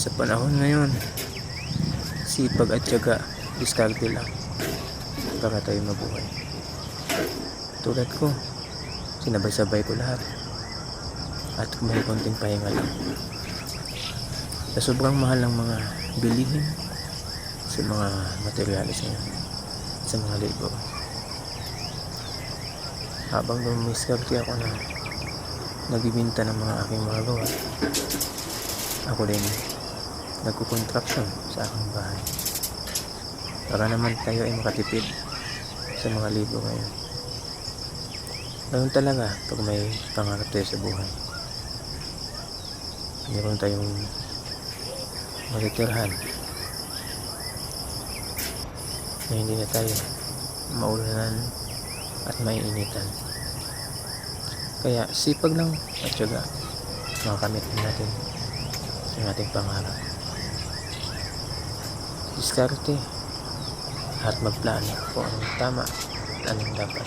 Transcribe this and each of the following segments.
Sa panahon ngayon, sipag at tiyaga, diskarte lang para tayo mabuhay. Tulad ko, sinabay-sabay ko lahat at may konting pahinga lang. Sa sobrang mahal ng mga bilihin, sa mga materyales ngayon, sa mga labor, habang dumiskarte ako na nagbibinta ng mga aking mga gawa, ako din nagko-construction sa aking bahay para naman tayo ay makatipid sa mga labor ngayon. Ganoon talaga pag may pangarap tayo sa buhay. Meron tayong matitirhan na hindi na tayo maulanan at maiinitan. Kaya sipag lang at tiyaga, makakamit natin ang ating pangarap. Diskarte at magplano kung anong tama at anong dapat.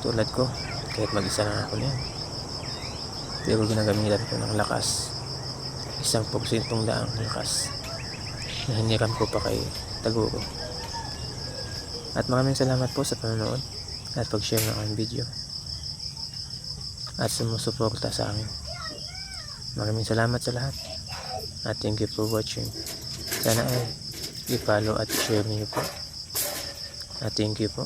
Tulad ko, kahit mag-isa lang ako niyan, pero ginagamitan ko ng lakas, 1% daang lakas na hiniram ko pa kay Taguro. At maraming salamat po sa panonood at pag-share ng aking video at sumusuporta sa amin. Maraming salamat sa lahat at thank you for watching. Sana ay i-follow at share niyo po. At thank you po.